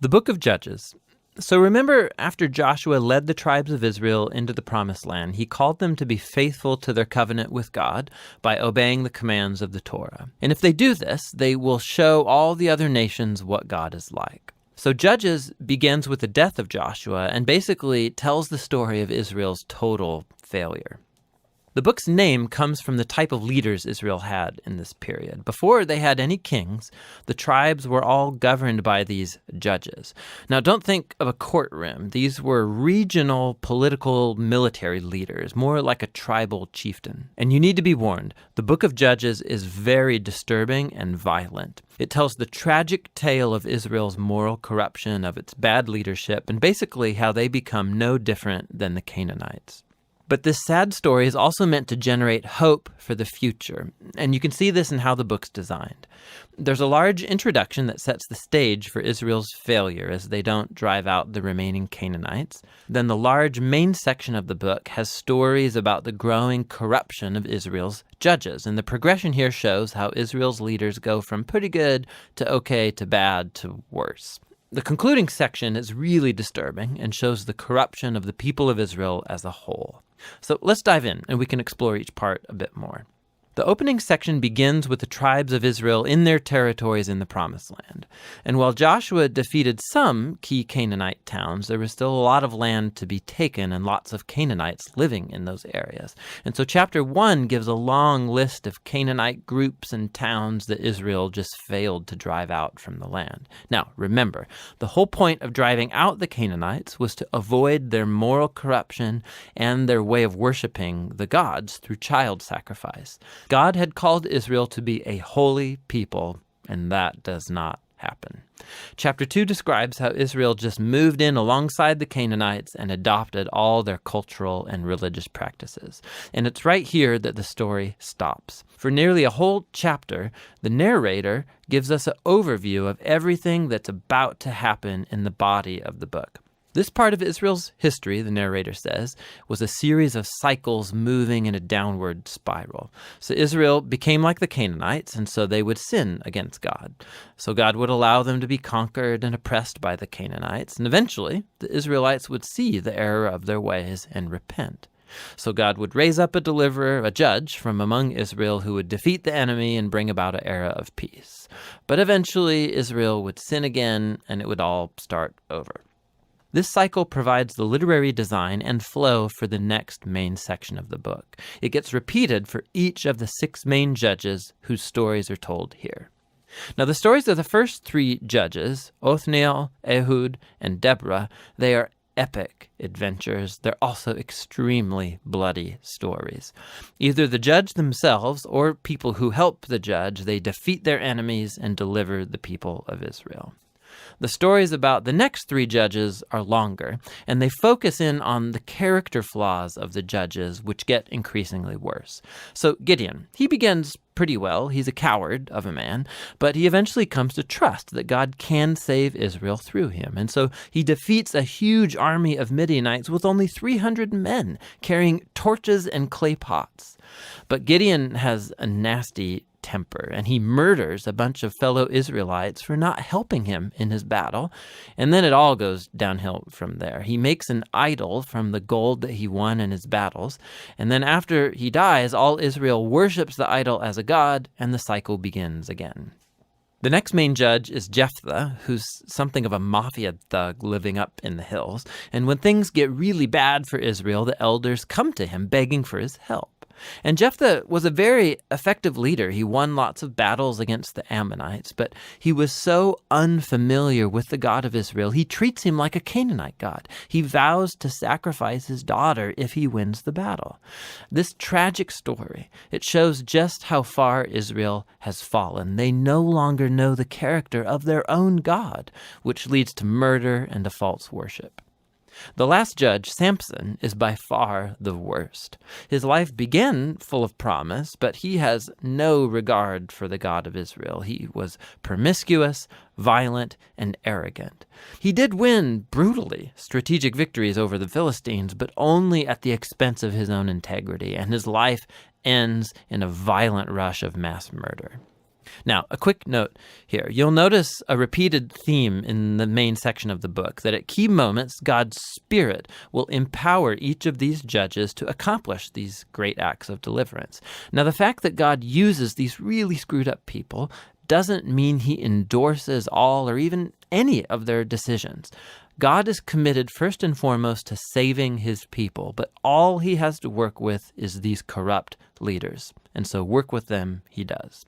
The book of Judges. So remember, after Joshua led the tribes of Israel into the promised land, he called them to be faithful to their covenant with God by obeying the commands of the Torah. And if they do this, they will show all the other nations what God is like. So Judges begins with the death of Joshua and basically tells the story of Israel's total failure. The book's name comes from the type of leaders Israel had in this period. Before they had any kings, the tribes were all governed by these judges. Now, don't think of a courtroom. These were regional political military leaders, more like a tribal chieftain. And you need to be warned, the book of Judges is very disturbing and violent. It tells the tragic tale of Israel's moral corruption, of its bad leadership, and basically how they become no different than the Canaanites. But this sad story is also meant to generate hope for the future, and you can see this in how the book's designed. There's a large introduction that sets the stage for Israel's failure as they don't drive out the remaining Canaanites. Then the large main section of the book has stories about the growing corruption of Israel's judges, and the progression here shows how Israel's leaders go from pretty good to okay to bad to worse. The concluding section is really disturbing and shows the corruption of the people of Israel as a whole. So let's dive in and we can explore each part a bit more. The opening section begins with the tribes of Israel in their territories in the Promised Land. And while Joshua defeated some key Canaanite towns, there was still a lot of land to be taken and lots of Canaanites living in those areas. And so chapter 1 gives a long list of Canaanite groups and towns that Israel just failed to drive out from the land. Now, remember, the whole point of driving out the Canaanites was to avoid their moral corruption and their way of worshiping the gods through child sacrifice. God had called Israel to be a holy people, and that does not happen. Chapter 2 describes how Israel just moved in alongside the Canaanites and adopted all their cultural and religious practices. And it's right here that the story stops. For nearly a whole chapter, the narrator gives us an overview of everything that's about to happen in the body of the book. This part of Israel's history, the narrator says, was a series of cycles moving in a downward spiral. So Israel became like the Canaanites, and so they would sin against God. So God would allow them to be conquered and oppressed by the Canaanites, and eventually the Israelites would see the error of their ways and repent. So God would raise up a deliverer, a judge from among Israel who would defeat the enemy and bring about an era of peace. But eventually Israel would sin again, and it would all start over. This cycle provides the literary design and flow for the next main section of the book. It gets repeated for each of the 6 main judges whose stories are told here. Now, the stories of the first 3 judges, Othniel, Ehud, and Deborah, they are epic adventures. They're also extremely bloody stories. Either the judge themselves or people who help the judge, they defeat their enemies and deliver the people of Israel. The stories about the next 3 judges are longer, and they focus in on the character flaws of the judges, which get increasingly worse. So Gideon, he begins pretty well. He's a coward of a man, but he eventually comes to trust that God can save Israel through him. And so he defeats a huge army of Midianites with only 300 men carrying torches and clay pots. But Gideon has a nasty temper, and he murders a bunch of fellow Israelites for not helping him in his battle. And then it all goes downhill from there. He makes an idol from the gold that he won in his battles. And then after he dies, all Israel worships the idol as a god, and the cycle begins again. The next main judge is Jephthah, who's something of a mafia thug living up in the hills. And when things get really bad for Israel, the elders come to him begging for his help. And Jephthah was a very effective leader. He won lots of battles against the Ammonites, but he was so unfamiliar with the God of Israel, he treats him like a Canaanite god. He vows to sacrifice his daughter if he wins the battle. This tragic story, it shows just how far Israel has fallen. They no longer know the character of their own God, which leads to murder and to false worship. The last judge, Samson, is by far the worst. His life began full of promise, but he has no regard for the God of Israel. He was promiscuous, violent, and arrogant. He did win brutally strategic victories over the Philistines, but only at the expense of his own integrity, and his life ends in a violent rush of mass murder. Now, a quick note here. You'll notice a repeated theme in the main section of the book, that at key moments, God's Spirit will empower each of these judges to accomplish these great acts of deliverance. Now, the fact that God uses these really screwed up people doesn't mean he endorses all or even any of their decisions. God is committed first and foremost to saving his people, but all he has to work with is these corrupt leaders. And so work with them he does.